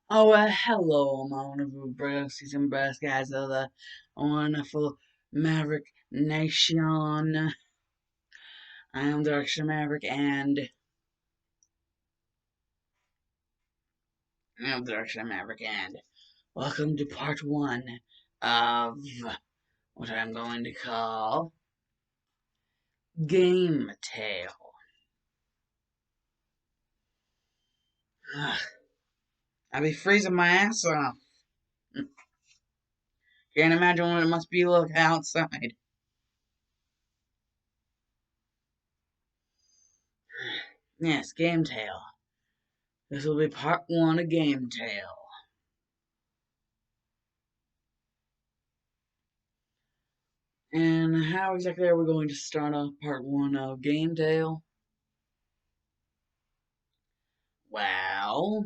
Hello, my wonderful brothers and brothers, guys of the wonderful Maverick Nation. I am Direction Maverick, and welcome to part one of what I'm going to call Game Tale. I'll be freezing my ass off. Can't imagine what it must be like outside. Yes, Game Tale. This will be part one of Game Tale. And how exactly are we going to start off part one of Game Tale? Well,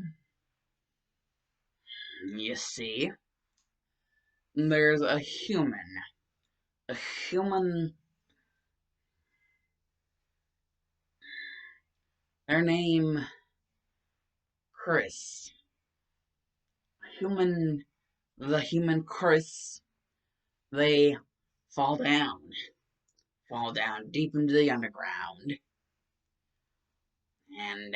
you see, there's a human. A human. Their name, Chris. Human. The human Chris. They fall down. Fall down deep into the underground. And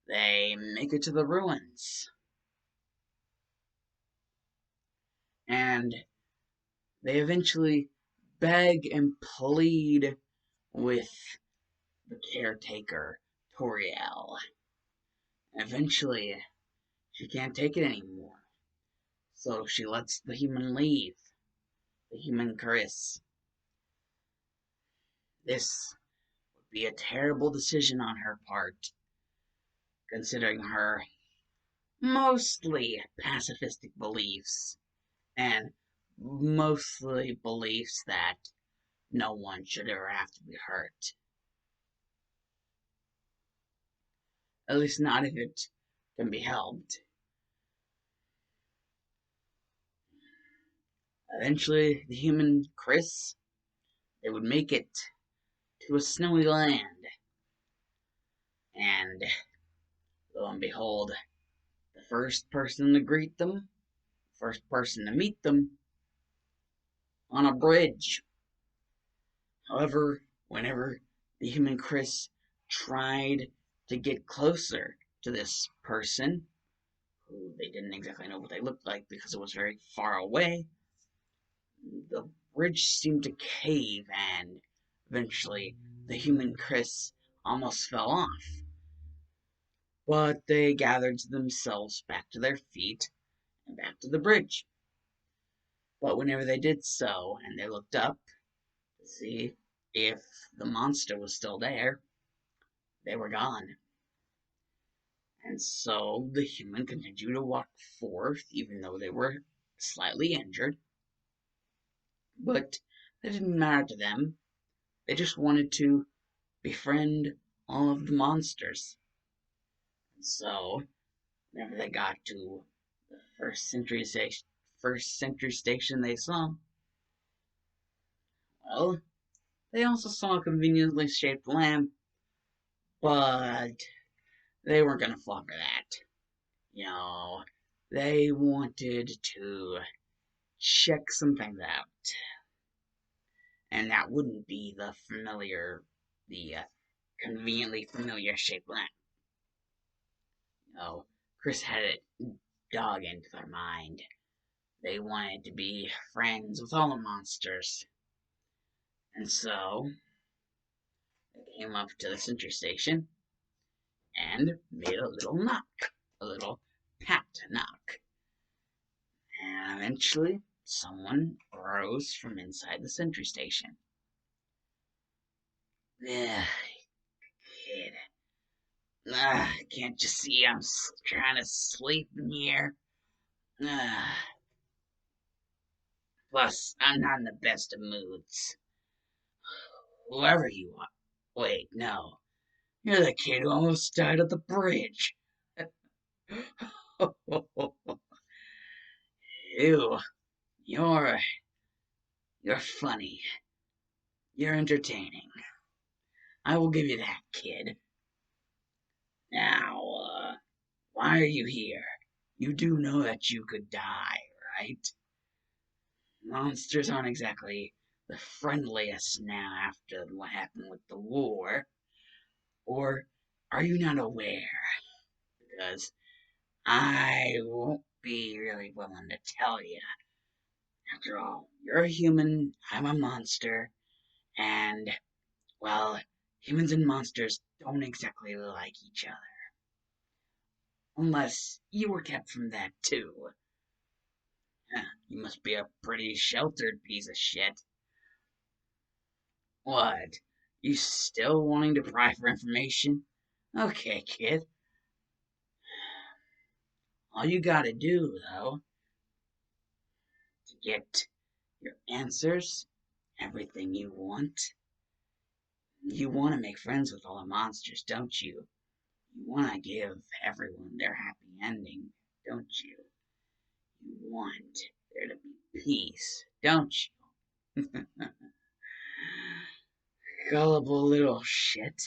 they make it to the ruins. And they eventually beg and plead with the caretaker, Toriel. Eventually, she can't take it anymore, so she lets the human leave. The human Chris. This would be a terrible decision on her part, considering her mostly pacifistic beliefs, and mostly beliefs that no one should ever have to be hurt. At least not if it can be helped. Eventually, the human Chris, they would make it to a snowy land. And lo and behold, the first person to greet them, first person to meet them, on a bridge. However, whenever the human Chris tried to get closer to this person, who they didn't exactly know what they looked like because it was very far away, the bridge seemed to cave, and eventually the human Chris almost fell off. But they gathered themselves back to their feet and back to the bridge. But whenever they did so, and they looked up to see if the monster was still there, they were gone. And so the human continued to walk forth, even though they were slightly injured. But that didn't matter to them. They just wanted to befriend all of the monsters. And so, whenever they got to the first century station they saw, well, they also saw a conveniently shaped lamp, but they weren't gonna fall for that. You know, they wanted to check some things out, and that wouldn't be the conveniently familiar shaped lamp. You know, Chris had it dug into their mind. They wanted to be friends with all the monsters, and so they came up to the center station and made a little knock, a little pat knock. And eventually, someone rose from inside the sentry station. Ugh, kid. Can't you see I'm trying to sleep in here? Ugh. Plus, I'm not in the best of moods. Whoever you are. Wait, no. You're the kid who almost died at the bridge. Ew. You're you're funny. You're entertaining. I will give you that, kid. Now, why are you here? You do know that you could die, right? Monsters aren't exactly the friendliest now after what happened with the war. Or are you not aware? Because I won't be really willing to tell you. After all, you're a human, I'm a monster, and, well, humans and monsters don't exactly like each other. Unless you were kept from that too. You must be a pretty sheltered piece of shit. What? You still wanting to pry for information? Okay, kid. All you gotta do, though, to get your answers, everything you want to make friends with all the monsters, don't you? You want to give everyone their happy ending, don't you? You want there to be peace, don't you? Gullible little shit.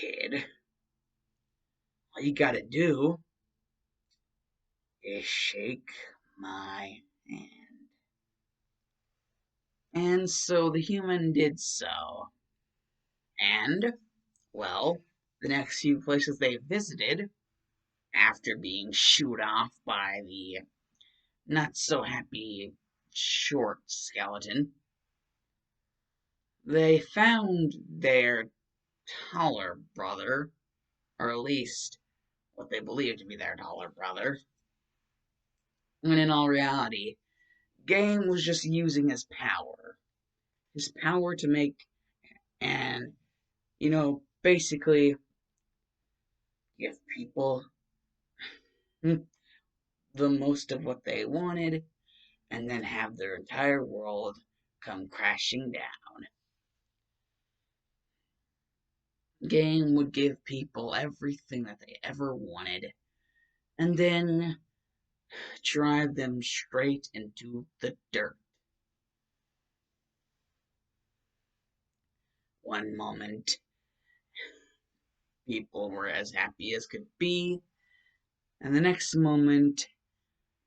Kid, all you gotta do is shake my hand. And so the human did so. And, well, the next few places they visited, after being shooed off by the not so happy short skeleton, they found their taller brother, or at least what they believed to be their taller brother, when in all reality, Game was just using his power to make and, basically give people the most of what they wanted and then have their entire world come crashing down. Game would give people everything that they ever wanted and then drive them straight into the dirt. One moment, people were as happy as could be, and the next moment,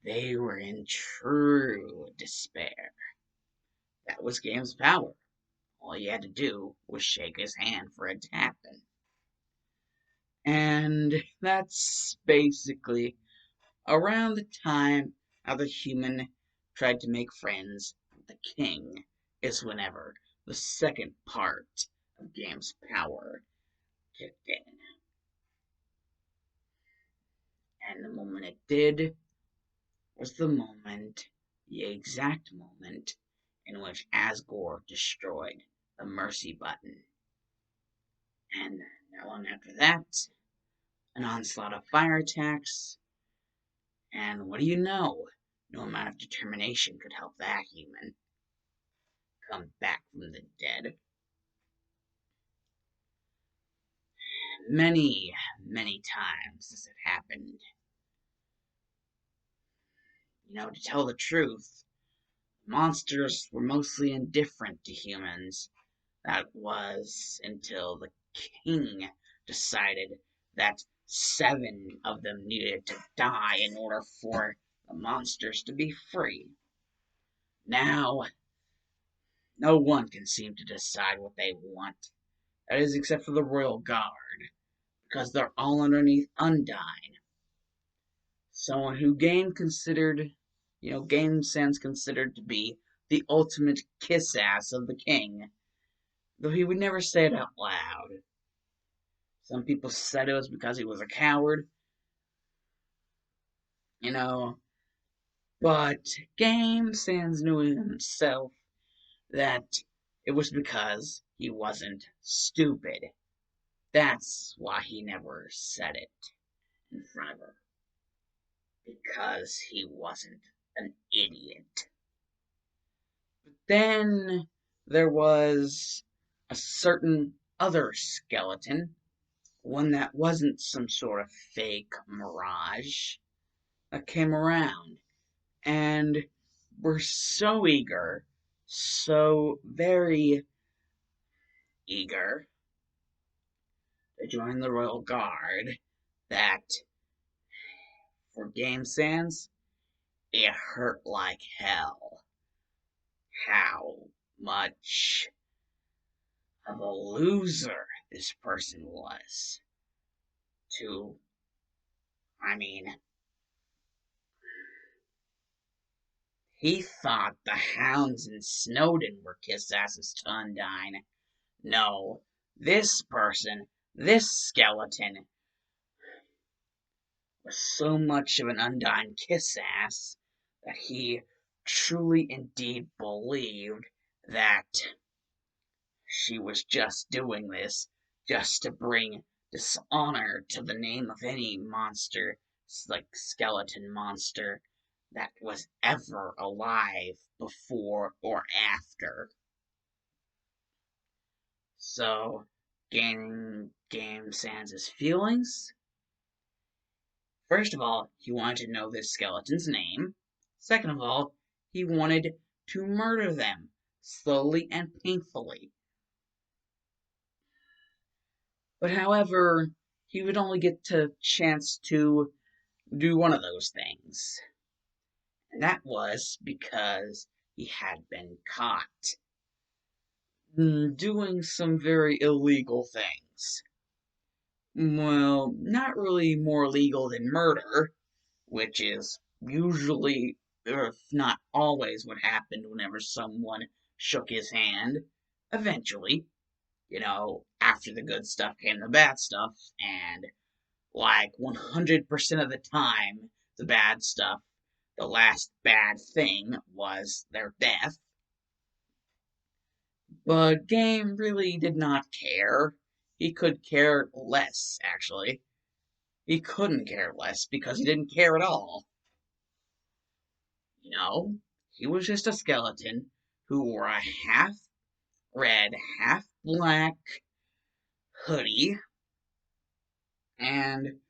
they were in true despair. That was Game's power. All you had to do was shake his hand for it to happen. And that's basically around the time how the human tried to make friends with the king, is whenever the second part of Game's power kicked in. And the moment it did was the exact moment, in which Asgore destroyed the mercy button. And not long after that, an onslaught of fire attacks, and what do you know? No amount of determination could help that human come back from the dead. Many, many times this had happened. To tell the truth, monsters were mostly indifferent to humans. That was until the king decided that 7 of them needed to die in order for the monsters to be free. Now, no one can seem to decide what they want. That is, except for the royal guard, because they're all underneath Undyne. Someone who Game Sans considered to be the ultimate kiss ass of the king, though he would never say it out loud. Some people said it was because he was a coward, you know, but Game Sans knew himself that it was because he wasn't stupid. That's why he never said it in front of her. Because he wasn't an idiot. But then there was a certain other skeleton, one that wasn't some sort of fake mirage, that came around and were so eager, so very eager to join the Royal Guard that, for Game Sans, it hurt like hell how much of a loser this person was. To, I mean, he thought the hounds in Snowdon were kiss asses to Undine. No, this person, this skeleton, was so much of an Undine kiss ass that he truly indeed believed that she was just doing this just to bring dishonor to the name of any monster, like skeleton monster, that was ever alive before or after. So, gaining Game Sans' feelings. First of all, he wanted to know this skeleton's name. Second of all, he wanted to murder them slowly and painfully. But however, he would only get a chance to do one of those things. And that was because he had been caught doing some very illegal things. Well, not really more legal than murder, which is usually, if not always, what happened whenever someone shook his hand. Eventually, after the good stuff came the bad stuff, and like 100% of the time, the bad stuff, the last bad thing was their death. But Game really did not care. He could care less, actually. He couldn't care less because he didn't care at all. He was just a skeleton who wore a half red, half black hoodie, and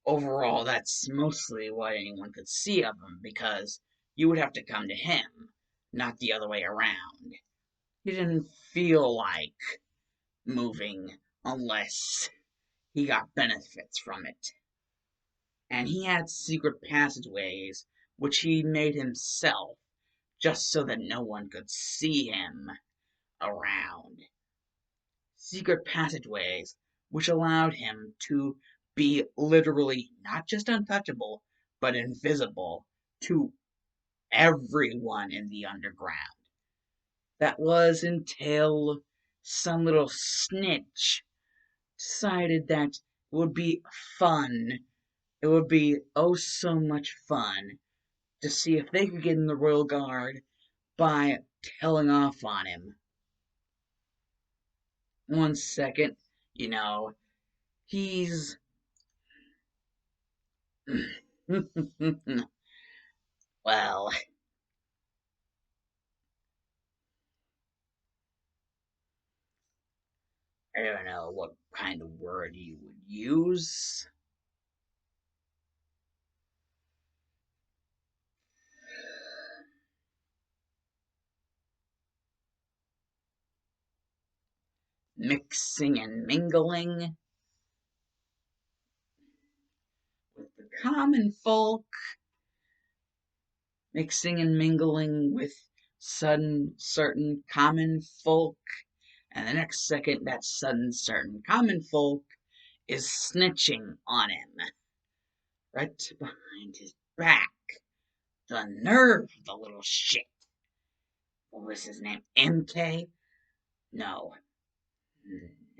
overall, that's mostly what anyone could see of him because you would have to come to him, not the other way around. He didn't feel like moving unless he got benefits from it. And he had secret passageways which he made himself just so that no one could see him around. Secret passageways which allowed him to be literally not just untouchable, but invisible to everyone in the underground. That was until some little snitch decided that it would be fun. It would be oh so much fun to see if they could get in the Royal Guard by telling off on him. One second, he's. Well, I don't know what kind of word you would use. Mixing and mingling with the common folk, mixing and mingling with certain common folk, and the next second that sudden certain common folk is snitching on him right behind his back. The nerve of the little shit. What was his name? MK? No.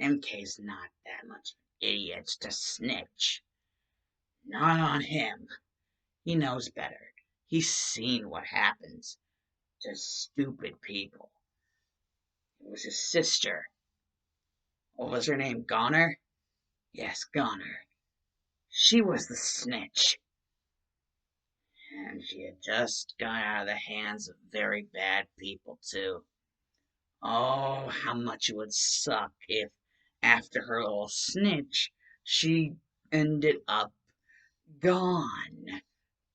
MK's not that much of an idiot to snitch. Not on him. He knows better. He's seen what happens to stupid people. It was his sister. What was her name? Goner? Yes, Goner. She was the snitch. And she had just got out of the hands of very bad people, too. Oh, how much it would suck if, after her little snitch, she ended up gone,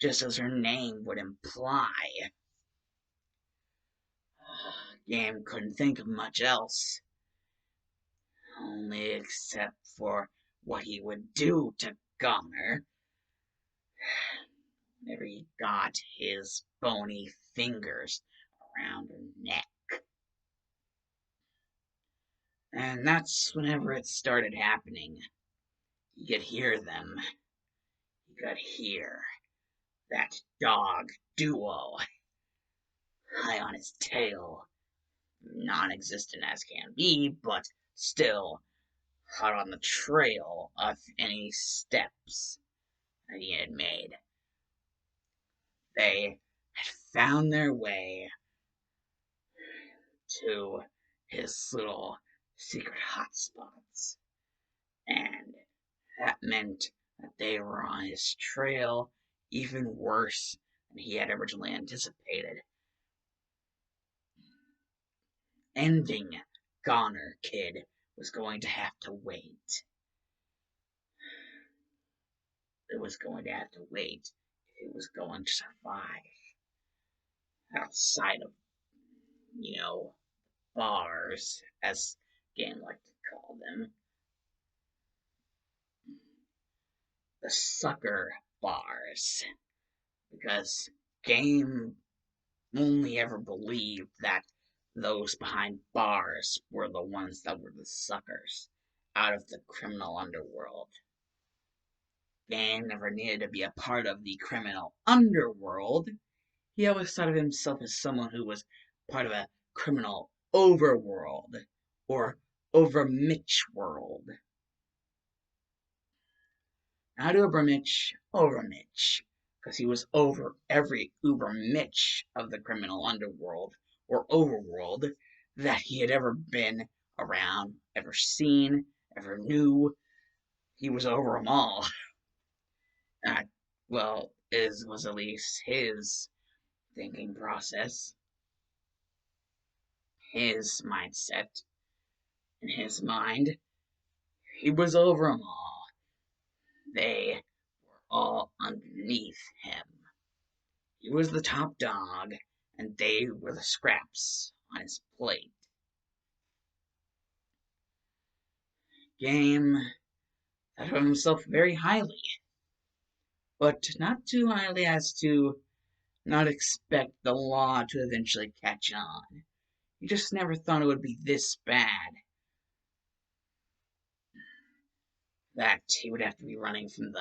just as her name would imply. Game couldn't think of much else. only except for what he would do to Goner whenever he got his bony fingers around her neck. And that's whenever it started happening. You could hear them. You could hear that dog duo high on his tail, non-existent as can be, but still hot on the trail of any steps that he had made. They had found their way to his little secret hotspots, and that meant that they were on his trail even worse than he had originally anticipated. Ending Goner Kid was going to have to wait. It was going to have to wait if it was going to survive outside of, bars, as Game like to call them. The sucker bars. Because Game only ever believed that those behind bars were the ones that were the suckers out of the criminal underworld. Game never needed to be a part of the criminal underworld. He always thought of himself as someone who was part of a criminal overworld or overmitch world. Not Ubermitch, Overmitch, because he was over every Ubermitch of the criminal underworld or overworld that he had ever been around, ever seen, ever knew. He was over them all. Well, was at least his thinking process, his mindset, in his mind. He was over them all. They were all underneath him. He was the top dog, and they were the scraps on his plate. Game thought of himself very highly, but not too highly as to not expect the law to eventually catch on. He just never thought it would be this bad. That he would have to be running from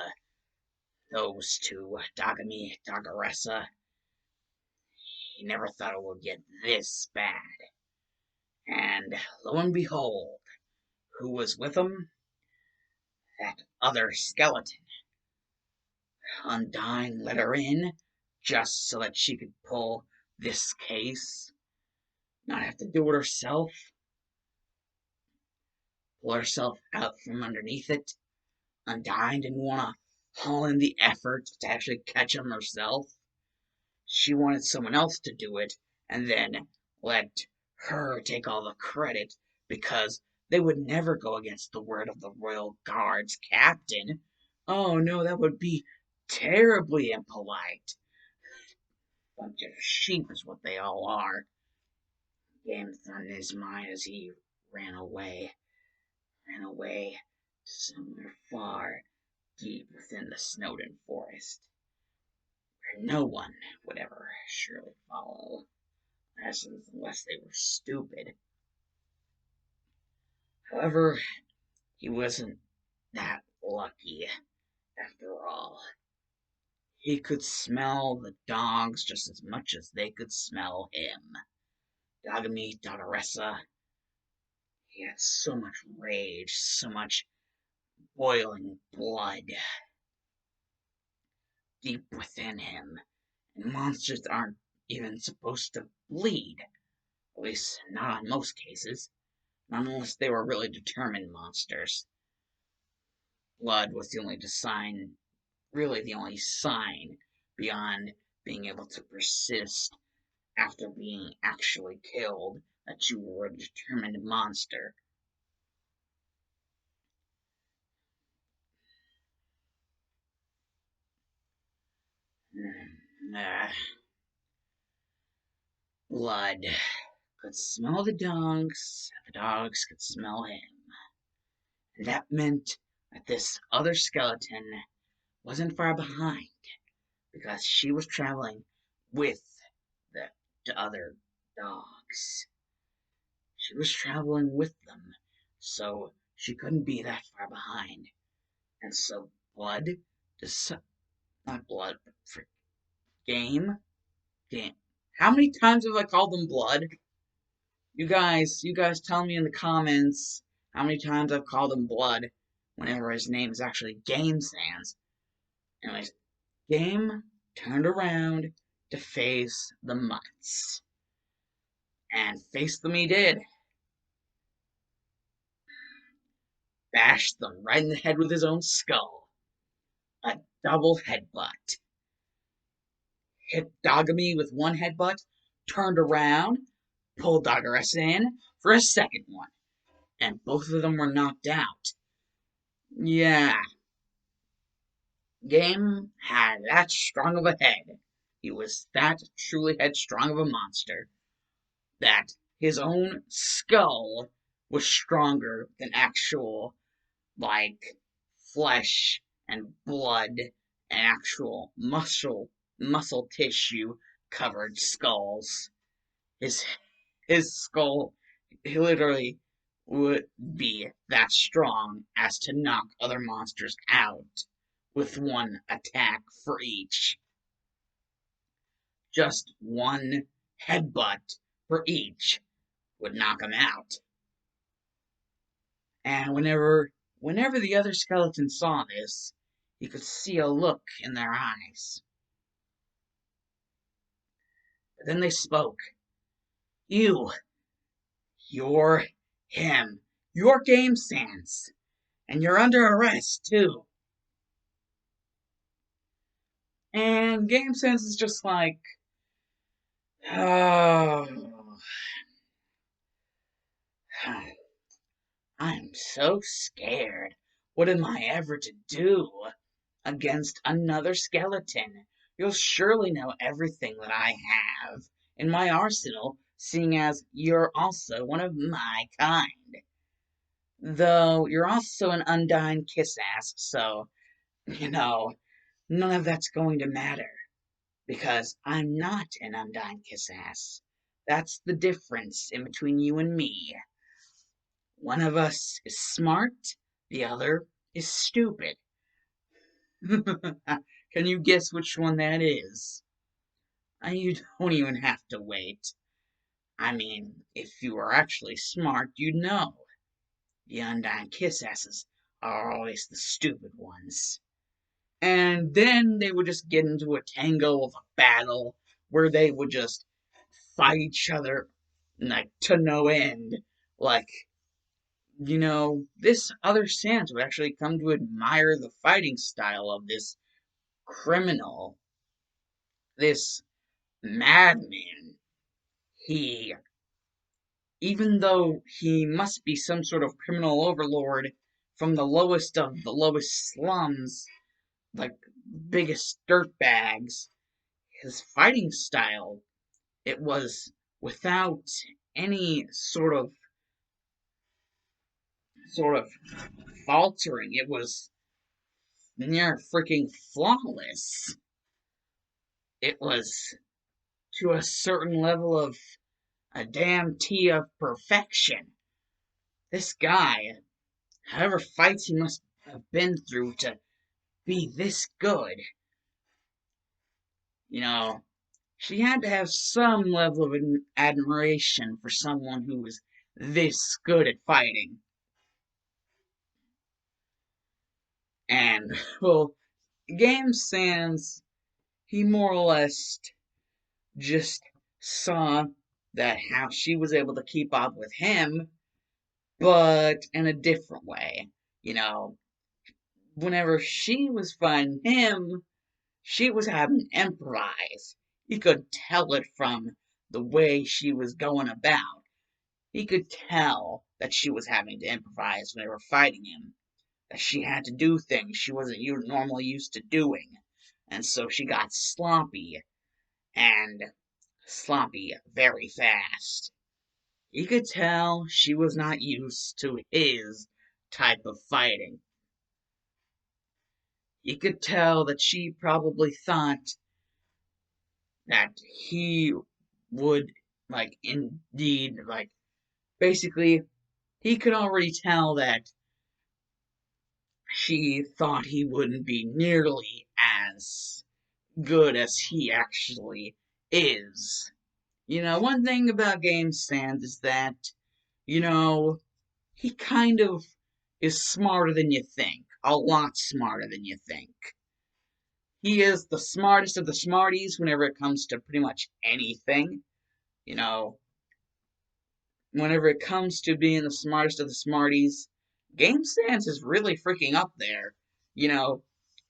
those two, Dagami, Dagaressa. He never thought it would get this bad. And lo and behold, who was with him? That other skeleton. Undyne let her in just so that she could pull this case, not have to do it herself, pull herself out from underneath it. Undyne didn't want to haul in the effort to actually catch him herself. She wanted someone else to do it and then let her take all the credit because they would never go against the word of the Royal Guard's captain. Oh no, that would be terribly impolite. Bunch of sheep is what they all are. Game thought in his mind as he ran away to somewhere far, deep within the Snowden forest, where no one would ever surely follow, unless they were stupid. However, he wasn't that lucky after all. He could smell the dogs just as much as they could smell him. Dagami Dagaressa, he had so much rage, so much boiling blood deep within him. And monsters aren't even supposed to bleed. At least, not in most cases. Not unless they were really determined monsters. Blood was really the only sign beyond being able to persist after being actually killed that you were a determined monster. Blood could smell the dogs could smell him. That meant that this other skeleton wasn't far behind because she was traveling with the other dogs. She was traveling with them, so she couldn't be that far behind. And so Blood, not Blood, but for Game. How many times have I called them Blood? You guys tell me in the comments how many times I've called him Blood whenever his name is actually Game Sans. Anyways, Game turned around to face the Mutts. And face them he did. Bashed them right in the head with his own skull. A double headbutt. Hit Dogamy with one headbutt, turned around, pulled Doggeressa in for a second one, and both of them were knocked out. Yeah, Game had that strong of a head. He was that truly headstrong of a monster that his own skull was stronger than actual, like, flesh and blood and actual muscle tissue covered skulls. His his skull literally would be that strong as to knock other monsters out with one attack for each. Just one headbutt for each would knock him out. And whenever the other skeleton saw this, he could see a look in their eyes. But then they spoke. You're him. You're Game Sans. And you're under arrest, too. And Game Sans is just like, oh, I'm so scared. What am I ever to do against another skeleton? You'll surely know everything that I have in my arsenal, seeing as you're also one of my kind. Though you're also an undying kiss-ass, so, none of that's going to matter. Because I'm not an undying kiss-ass. That's the difference in between you and me. One of us is smart, the other is stupid. Can you guess which one that is? You don't even have to wait. I mean, if you were actually smart, you'd know. The undying kiss-asses are always the stupid ones. And then they would just get into a tangle of a battle where they would just fight each other like to no end. Like, this other Sans would actually come to admire the fighting style of this criminal, this madman. He, even though he must be some sort of criminal overlord from the lowest of the lowest slums, like biggest dirtbags, his fighting style, it was without any sort of faltering. It was near freaking flawless. It was to a certain level of a damn T of perfection. This guy, however fights he must have been through to be this good, she had to have some level of admiration for someone who was this good at fighting. And, well, Game Sans, he more or less just saw that how she was able to keep up with him, but in a different way. Whenever she was fighting him, she was having to improvise. He could tell it from the way she was going about. He could tell that she was having to improvise when they were fighting him. That she had to do things she wasn't normally used to doing. And so she got sloppy. And sloppy very fast. He could tell she was not used to his type of fighting. You could tell that she probably thought that he would, like, indeed, like, basically, he could already tell that she thought he wouldn't be nearly as good as he actually is. One thing about Game Stand is that, you know, he kind of is smarter than you think. A lot smarter than you think. He is the smartest of the smarties whenever it comes to pretty much anything. You know, whenever it comes to being the smartest of the smarties, Game Stance is really freaking up there. You know,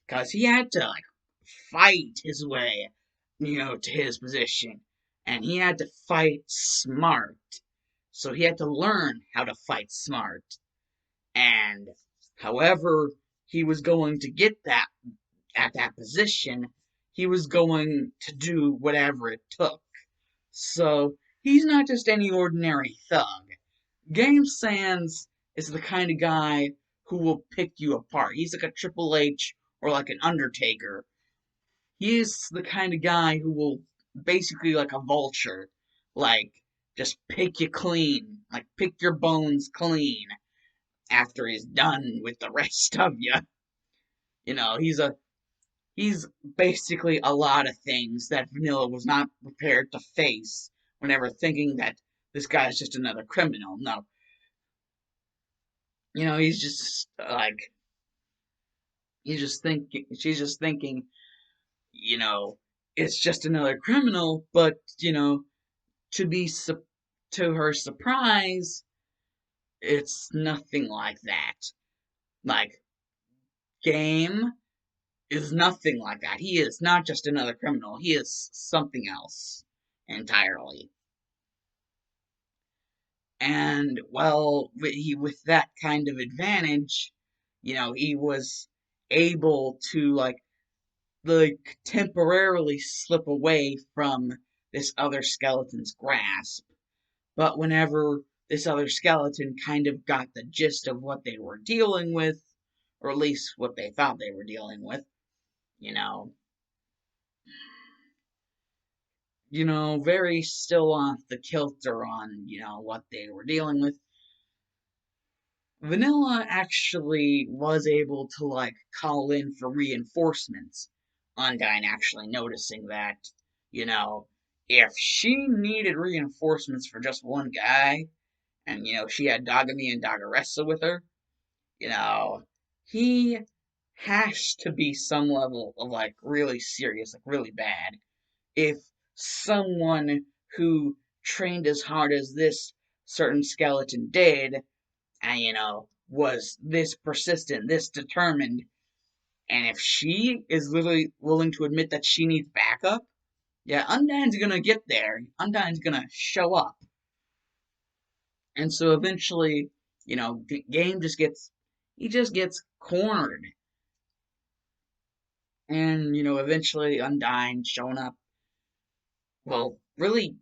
because he had to, like, fight his way, to his position. And he had to fight smart. So he had to learn how to fight smart. And however he was going to get that at that position, he was going to do whatever it took. So he's not just any ordinary thug. Game Sans is the kind of guy who will pick you apart. He's like a Triple H or like an Undertaker. He is the kind of guy who will basically, like a vulture, like, just pick you clean, like pick your bones clean after he's done with the rest of you. He's basically a lot of things that Vanilla was not prepared to face whenever thinking that this guy is just another criminal. No, he's just like, she's just thinking, you know, it's just another criminal, but, to be, to her surprise, it's nothing like that. Like, Game is nothing like that. He is not just another criminal, he is something else entirely. And, well, with that kind of advantage, he was able to, like temporarily slip away from this other skeleton's grasp. But whenever this other skeleton kind of got the gist of what they were dealing with, or at least what they thought they were dealing with, you know, very still off the kilter on, what they were dealing with, Vanilla actually was able to, like, call in for reinforcements. Undyne actually noticing that, you know, if she needed reinforcements for just one guy, and, she had Dagami and Dagaressa with her, he has to be some level of, like, really serious, like, really bad. If someone who trained as hard as this certain skeleton did, and, was this persistent, this determined, and if she is literally willing to admit that she needs backup, yeah, Undyne's gonna get there. Undyne's gonna show up. And so eventually, Game he just gets cornered. And, eventually Undyne showing up. Well, really,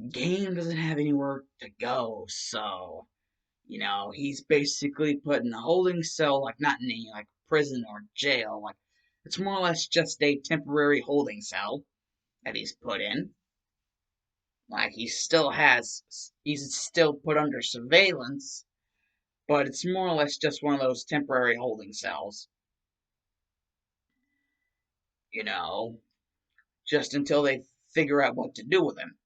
Game doesn't have anywhere to go, so, he's basically put in a holding cell, like, not in any, like, prison or jail. Like, it's more or less just a temporary holding cell that he's put in. Like, he's still put under surveillance, but it's more or less just one of those temporary holding cells. You know, just until they figure out what to do with him.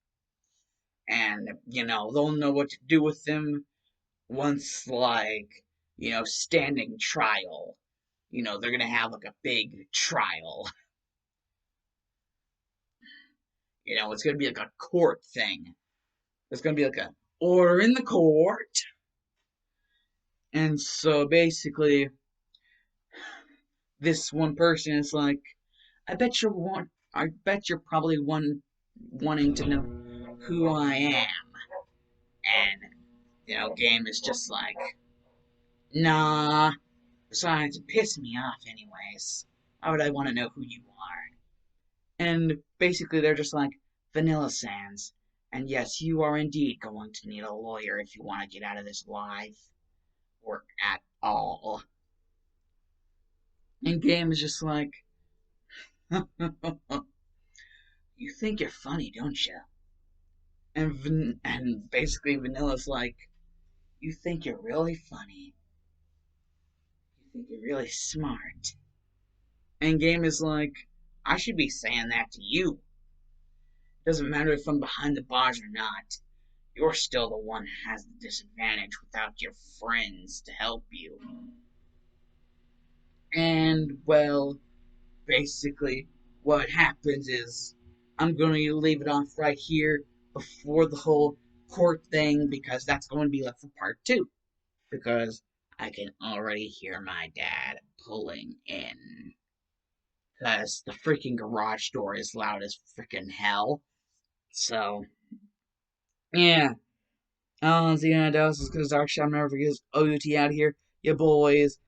And, they'll know what to do with him once, like, standing trial. They're gonna have, like, a big trial. It's gonna be like a court thing. It's gonna be like a order in the court. And so basically, this one person is like, I bet you're probably wanting to know who I am. And, Game is just like, nah. Besides, it pissed me off anyways. Why would I want to know who you are? And basically, they're just like, Vanilla Sands. And yes, you are indeed going to need a lawyer if you want to get out of this alive. Or at all. And Game is just like, you think you're funny, don't you? And basically Vanilla's like, you think you're really funny. You think you're really smart. And Game is like, I should be saying that to you. It doesn't matter if I'm behind the bars or not. You're still the one who has the disadvantage without your friends to help you. And, well, basically, what happens is I'm going to leave it off right here before the whole court thing because that's going to be left for part two. Because I can already hear my dad pulling in. Because the freaking garage door is loud as freaking hell. So, yeah. This is because Dark Shadow never forgets OUT out here. You boys